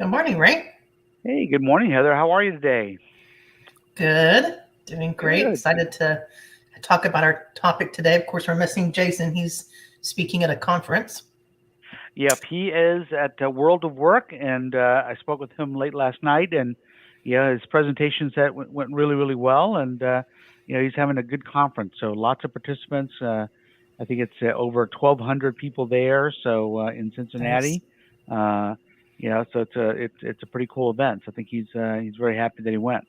Good morning, Ray. Hey, good morning, Heather. How are you today? Good. Doing great. Good. Excited to talk about our topic today. Of course, we're missing Jason. He's speaking at a conference. Yep, he is at World of Work, and I spoke with him late last night, and yeah, his presentation set went really, really well, and he's having a good conference. So lots of participants. I think it's over 1,200 people there. So in Nice. Cincinnati, uh, so it's a pretty cool event. So I think he's very happy that he went.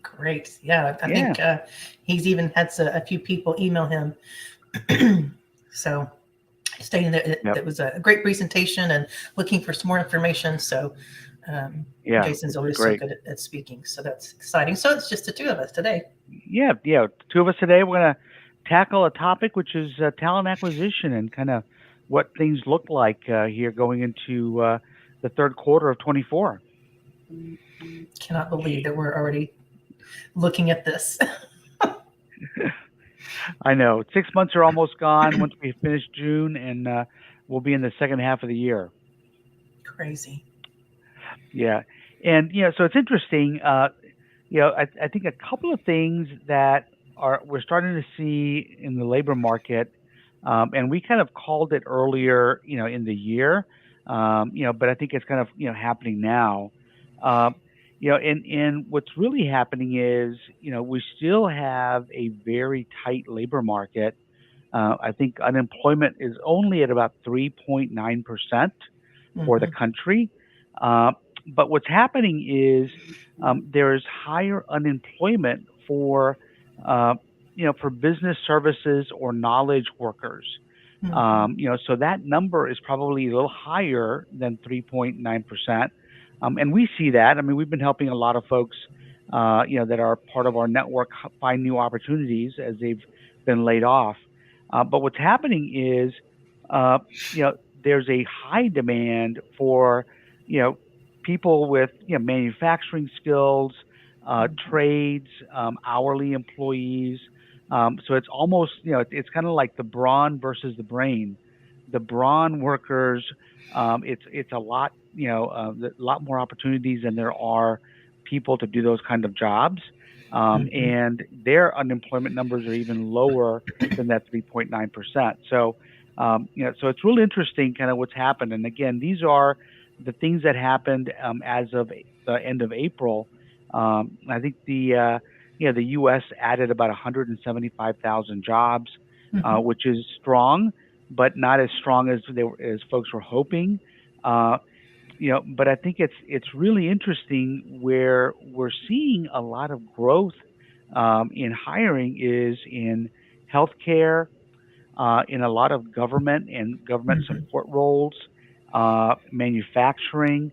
Great. Yeah, I Yeah, think he's even had a few people email him. So stating that yep, it was a great presentation and looking for some more information. So yeah, Jason's which is always so great. good at speaking. So that's exciting. So it's just the two of us today. Yeah. Two of us today. We're gonna tackle a topic which is talent acquisition and kind of what things look like here going into the third quarter of 24. Cannot believe that we're already looking at this. I know 6 months are almost gone once we finish June, and we'll be in the second half of the year. Crazy. Yeah, and so it's interesting. I think a couple of things that are we're starting to see in the labor market, and we kind of called it earlier, in the year, but I think it's kind of happening now. Um, and what's really happening is, we still have a very tight labor market. I think unemployment is only at about 3.9% for the Hmm. country. Uh, but what's happening is there is higher unemployment for for business services or knowledge workers. Hmm. So that number is probably a little higher than 3.9%. And we see that. I mean, we've been helping a lot of folks, that are part of our network find new opportunities as they've been laid off. But what's happening is, uh, you know, there's a high demand for, you know, people with manufacturing skills, trades, hourly employees. So it's almost it's kind of like the brawn versus the brain. The brawn workers, it's a lot a lot more opportunities than there are people to do those kind of jobs, Hmm. and their unemployment numbers are even lower than that 3.9%. So so it's really interesting kind of what's happened. And again, these are the things that happened as of the end of April. I think the U.S. added about 175,000 jobs, Hmm. which is strong, but not as strong as as folks were hoping. Uh, but I think it's really interesting where we're seeing a lot of growth in hiring is in healthcare, in a lot of government and government Hmm. support roles, manufacturing.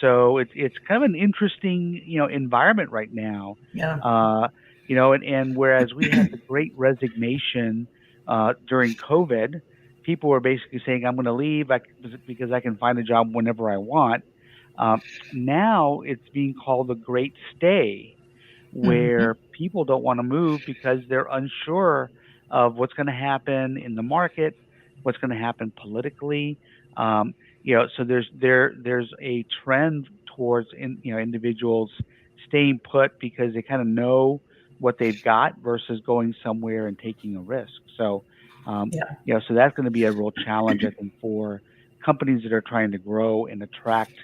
So it's kind of an interesting environment right now. Yeah. Uh, and whereas we had the Great Resignation during COVID, people were basically saying, "I'm going to leave because I can find a job whenever I want." Um, Now it's being called the Great Stay, Hmm. where people don't want to move because they're unsure of what's going to happen in the market, what's going to happen politically. Um, so there's a trend towards individuals staying put because they kind of know what they've got versus going somewhere and taking a risk. So Yeah. so that's going to be a real challenge, I think, for companies that are trying to grow and attract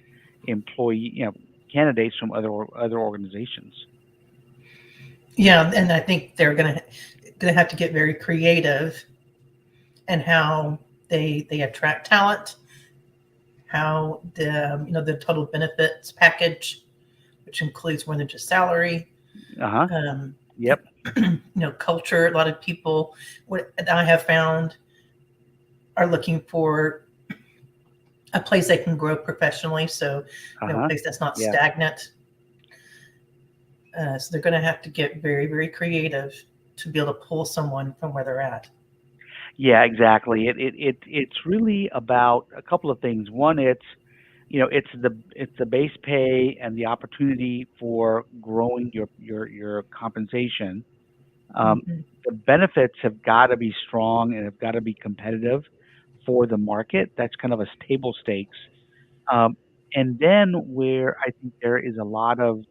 employee candidates from other organizations. Yeah. And I think they're gonna have to get very creative in how they attract talent, how the total benefits package, which includes more than just salary. Uh-huh. Um, Yep. culture. A lot of people, what I have found, are looking for a place they can grow professionally. So, a Uh-huh. place that's not Yeah. stagnant. So they're going to have to get very, very creative to be able to pull someone from where they're at. Yeah, exactly. It's really about a couple of things. One, it's the base pay and the opportunity for growing your compensation. Um, Hmm. the benefits have got to be strong and have got to be competitive for the market. That's kind of a table stakes. Um, And then where I think there is a lot of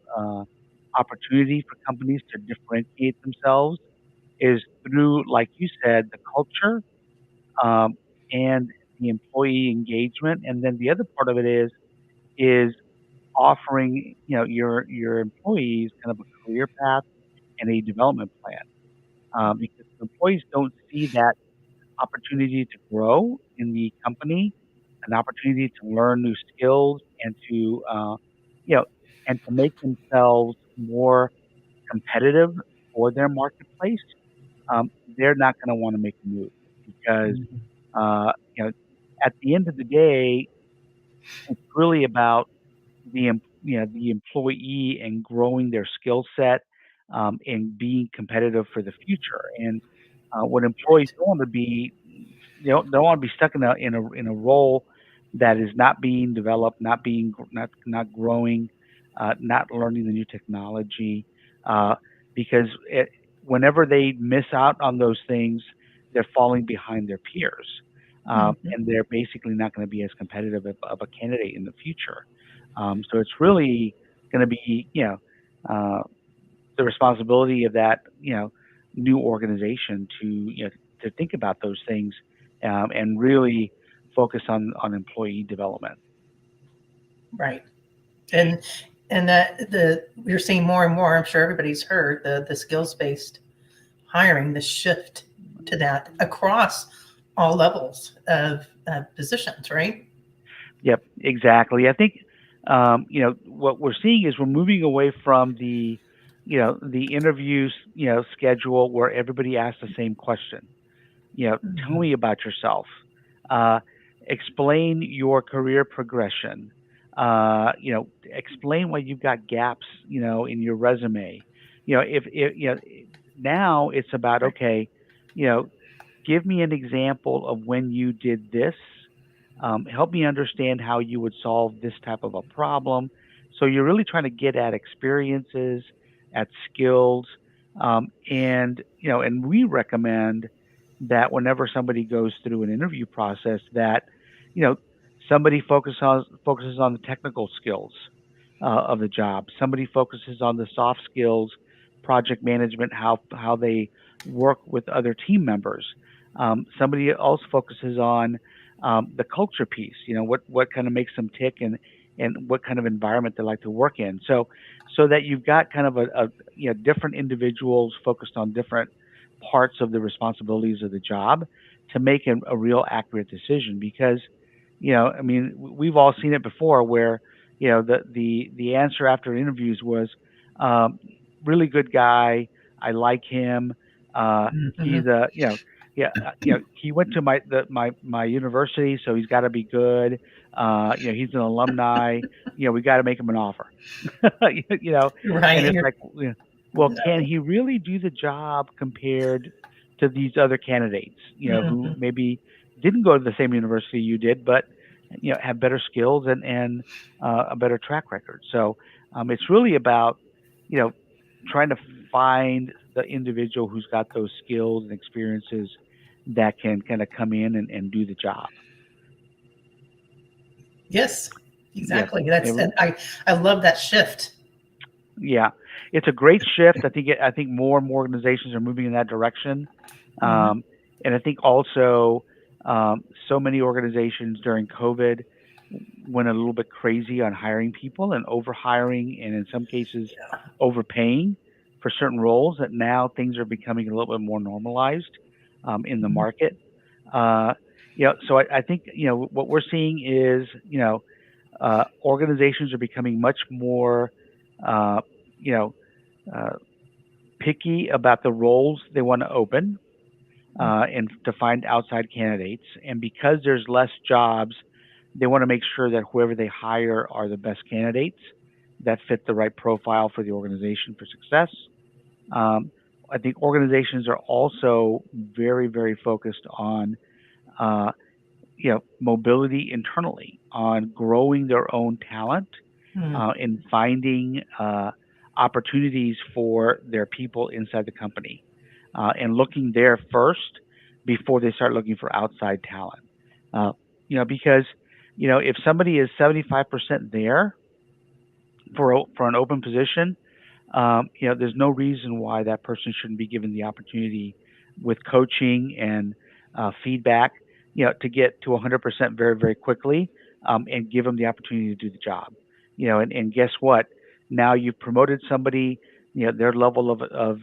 opportunity for companies to differentiate themselves is through, like you said, the culture um, and the employee engagement. And then the other part of it is offering your employees kind of a career path and a development plan because employees don't see that opportunity to grow in the company, an opportunity to learn new skills and to you know and to make themselves more competitive for their marketplace. They're not going to want to make a move because Mhm. uh, at the end of the day, it's really about the employee and growing their skill set and being competitive for the future. And what employees Right. don't want to be, don't want to be stuck in a role that is not being developed, not growing, not learning the new technology, uh, because whenever they miss out on those things, they're falling behind their peers, Mhm. and they're basically not going to be as competitive of a candidate in the future. So it's really going to be, the responsibility of that, new organization to, to think about those things and really focus on employee development. Right. And that we're seeing more and more. I'm sure everybody's heard the skills based hiring, the shift to that across all levels of positions. Right. Yep, exactly. I think what we're seeing is we're moving away from the interviews schedule where everybody asks the same question. Tell Mhm. me about yourself. Uh, Explain your career progression. Explain why you've got gaps, in your resume. If now it's about, Right. okay, you know, give me an example of when you did this. Help me understand how you would solve this type of a problem. So you're really trying to get at experiences, at skills, and we recommend that whenever somebody goes through an interview process, that you know somebody focuses on the technical skills of the job. Somebody focuses on the soft skills, project management, how they work with other team members. Somebody else focuses on the culture piece. What kind of makes them tick and what kind of environment they like to work in. So that you've got kind of a different individuals focused on different parts of the responsibilities of the job to make a real accurate decision. Because I mean, we've all seen it before where the answer after interviews was um, really good guy. I like him. He's Mhm. a yeah, he went to my university, so he's got to be good. He's an alumni. We got to make him an offer. you know, Right. and And it's you're like, well, can no. he really do the job compared to these other candidates? Who Mhm. maybe didn't go to the same university you did, but have better skills and a better track record. So it's really about you know trying to find the individual who's got those skills and experiences that can kind of come in and do the job. Yes. Yep. Exactly. That's and I love that shift. Yeah, it's a great shift. I think more and more organizations are moving in that direction, Hmm. um, and I think also so many organizations during COVID went a little bit crazy on hiring people and over hiring, and in some cases overpaying for certain roles. That now things are becoming a little bit more normalized in the Mhm. market. Uh, so I think what we're seeing is organizations are becoming much more uh, you know, uh, picky about the roles they want to open and to find outside candidates. And because there's less jobs, they want to make sure that whoever they hire are the best candidates that fit the right profile for the organization for success. Um, I think organizations are also very, very focused on uh, mobility internally, on growing their own talent, Mhm. and finding opportunities for their people inside the company, and looking there first before they start looking for outside talent. Uh, because if somebody is 75% there for an open position, there's no reason why that person shouldn't be given the opportunity with coaching and feedback, to get to 100% very, very quickly, and give them the opportunity to do the job. And guess what? Now you've promoted somebody, their level of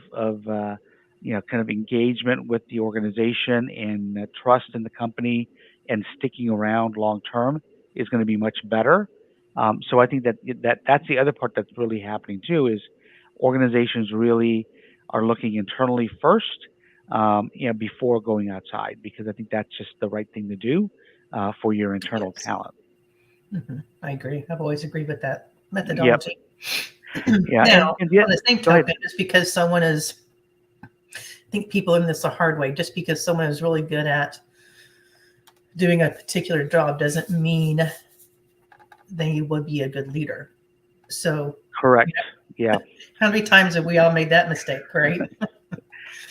kind of engagement with the organization and trust in the company and sticking around long term is going to be much better. So I think that's the other part that's really happening too, is organizations really are looking internally first, before going outside, because I think that's just the right thing to do for your internal Yes. talent. I agree. I've always agreed with that Yep. methodology. Yeah. Now, And yeah, on the same go ahead. token, just because someone is, I think people learn this the hard way, just because someone is really good at doing a particular job doesn't mean they would be a good leader. So, Correct. Yeah. how many times have we all made that mistake, right?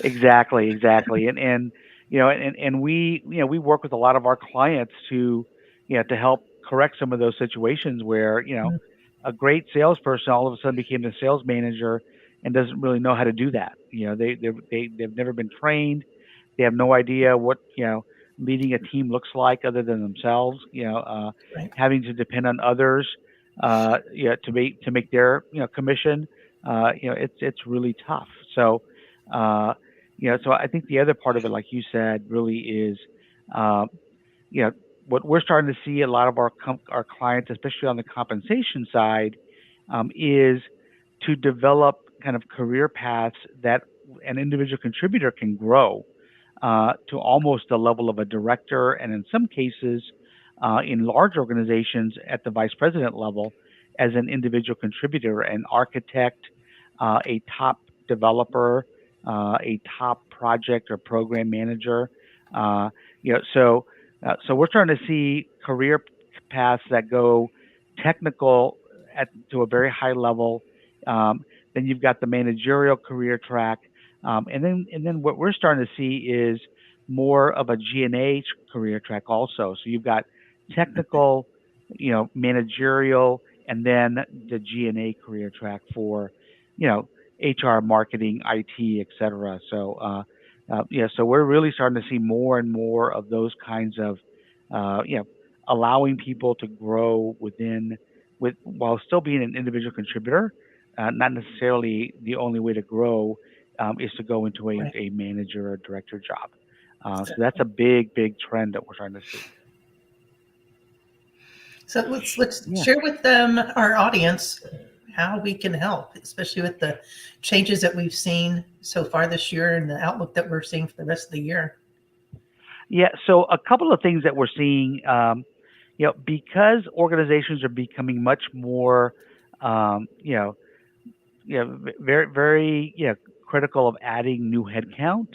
Exactly. Exactly. And we work with a lot of our clients to help correct some of those situations where a great salesperson all of a sudden became the sales manager and doesn't really know how to do that. They've never been trained. They have no idea what leading a team looks like other than themselves. Right. Having to depend on others, to make their commission. It's really tough. Uh, so I think the other part of it, like you said, really is, uh, you know, what we're starting to see a lot of our clients, especially on the compensation side, is to develop kind of career paths that an individual contributor can grow to almost the level of a director, and in some cases, in large organizations at the vice president level, as an individual contributor, an architect, a top developer, a top project or program manager. Uh, so we're starting to see career paths that go technical to a very high level. Then you've got the managerial career track, and then what we're starting to see is more of a G&A career track also. So you've got technical, managerial, and then the G&A career track for, you know, HR, marketing, IT, et cetera. So we're really starting to see more and more of those kinds of, allowing people to grow while still being an individual contributor. Not necessarily the only way to grow is to go into a, Right. a manager or director job. So that's Exactly. a big, big trend that we're starting to see. So let's Yeah. share with our audience how we can help, especially with the changes that we've seen so far this year and the outlook that we're seeing for the rest of the year. Yeah. So a couple of things that we're seeing, because organizations are becoming much more, um, you know, very, very, critical of adding new headcount.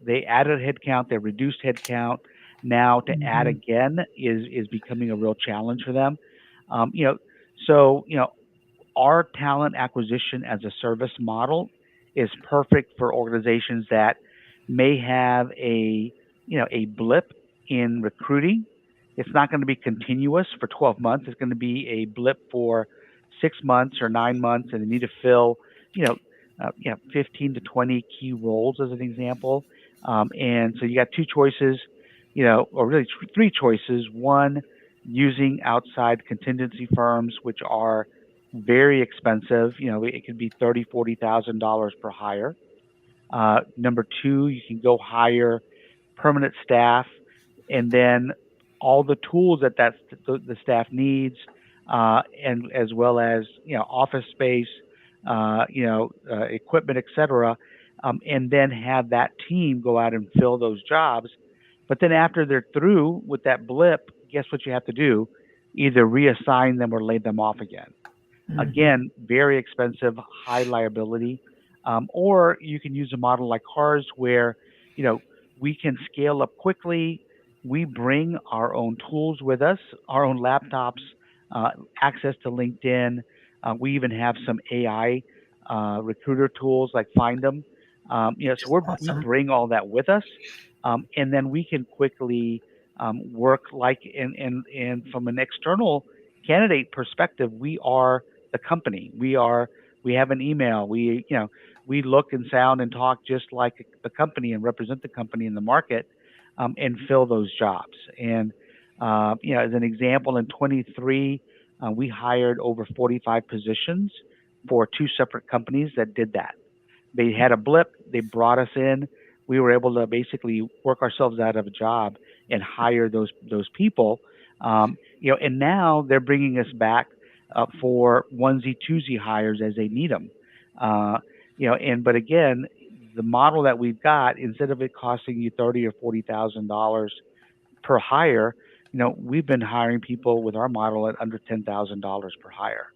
They added headcount, they reduced headcount. Now to add Mhm. again is becoming a real challenge for them. Um, you know, so our talent acquisition as a service model is perfect for organizations that may have a blip in recruiting. It's not going to be continuous for 12 months. It's going to be a blip for 6 months or 9 months, and they need to fill, you know, 15 to 20 key roles as an example. And so you got two choices, or really three choices. One, using outside contingency firms, which are very expensive. It could be $30,000, $40,000 per hire. Number two, you can go hire permanent staff, and then all the tools that the staff needs, and as well as office space, equipment, etc. And then have that team go out and fill those jobs. But then after they're through with that blip, guess what you have to do? Either reassign them or lay them off again. Mhm. Again, very expensive, high liability. Or you can use a model like ours where, you know, we can scale up quickly. We bring our own tools with us, our own laptops, uh, access to LinkedIn. We even have some AI recruiter tools like Find Which So is we awesome. bring all that with us, and then we can quickly, work like and from an external candidate perspective, we are the company. We have an email. We look and sound and talk just like the company and represent the company in the market, and fill those jobs. And as an example, in 23, we hired over 45 positions for two separate companies that did that. They had a blip. They brought us in. We were able to basically work ourselves out of a job and hire those people. And now they're bringing us back for onesie twosie hires as they need them. But again, the model that we've got, instead of it costing you $30,000 or $40,000 per hire, we've been hiring people with our model at under $10,000 per hire.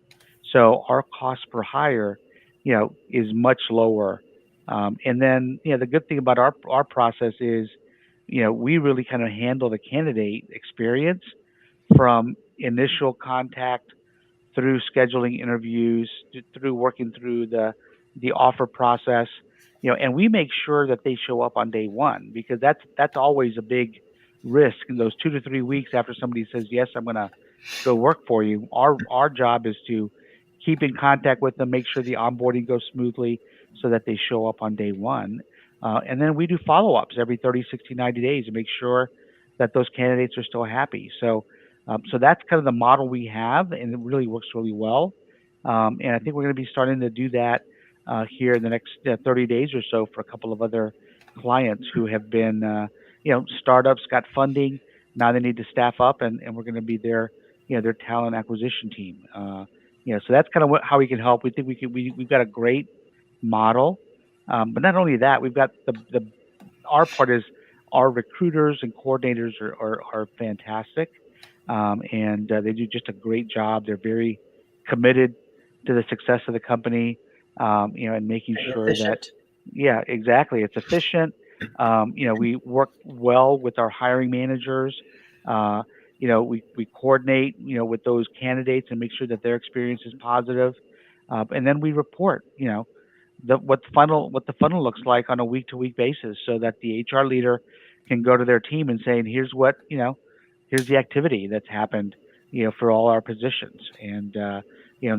So our cost per hire, is much lower. And then, the good thing about our process is, we really kind of handle the candidate experience from initial contact through scheduling interviews, through working through the offer process, and we make sure that they show up on day one, because that's always a big risk in those 2 to 3 weeks after somebody says, yes, I'm going to go work for you. Our job is to keep in contact with them, make sure the onboarding goes smoothly so that they show up on day one. And then we do follow-ups every 30, 60, 90 days to make sure that those candidates are still happy. So that's kind of the model we have, and it really works really well. And I think we're going to be starting to do that here in the next 30 days or so for a couple of other clients who have been, startups got funding. Now they need to staff up, and we're going to be their talent acquisition team. So that's kind of how we can help. We think we've got a great model, but not only that, we've got our part is our recruiters and coordinators are fantastic, and they do just a great job. They're very committed to the success of the company, and making sure that, yeah, exactly, it's efficient. We work well with our hiring managers. We coordinate, with those candidates and make sure that their experience is positive. And then we report, what the funnel looks like on a week-to-week basis, so that the HR leader can go to their team and say, here's the activity that's happened, for all our positions. And,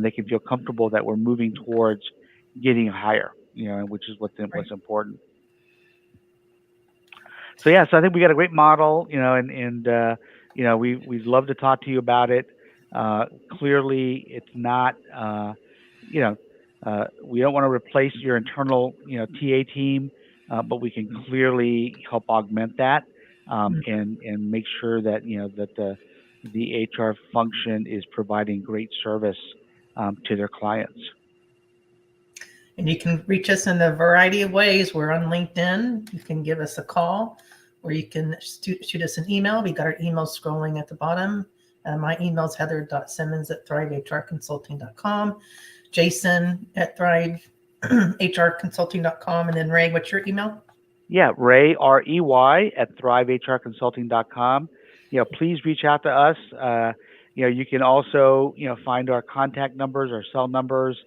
they can feel comfortable that we're moving towards getting higher, which is what's important. So yeah, so I think we got a great model, and we'd love to talk to you about it. Clearly, it's not, we don't want to replace your internal, TA team, but we can clearly help augment that, and make sure that that the HR function is providing great service to their clients. And you can reach us in a variety of ways. We're on LinkedIn. You can give us a call, or you can shoot us an email. We got our email scrolling at the bottom. My email is heather.simmons@thrivehrconsulting.com, Jason at thrivehrconsulting.com, and then Ray, what's your email? Yeah, Ray, REY at thrivehrconsulting.com. Please reach out to us. You can also, find our contact numbers, our cell numbers,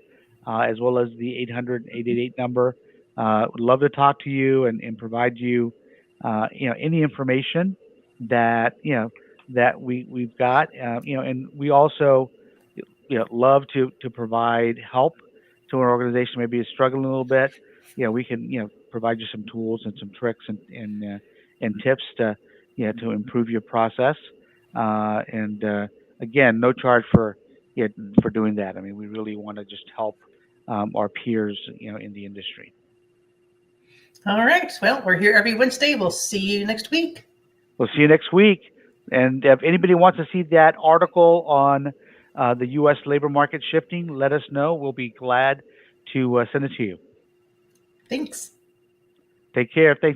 as well as the 800-888 number. Would love to talk to you and provide you, any information that, that we've got, and we also, love to provide help to an organization maybe is struggling a little bit. We can, provide you some tools and some tricks and tips to, to improve your process. And again, no charge for doing that. I mean, we really want to just help our peers, in the industry. All right. Well, we're here every Wednesday. We'll see you next week. We'll see you next week. And if anybody wants to see that article on the U.S. labor market shifting, let us know. We'll be glad to send it to you. Thanks. Take care. Thanks.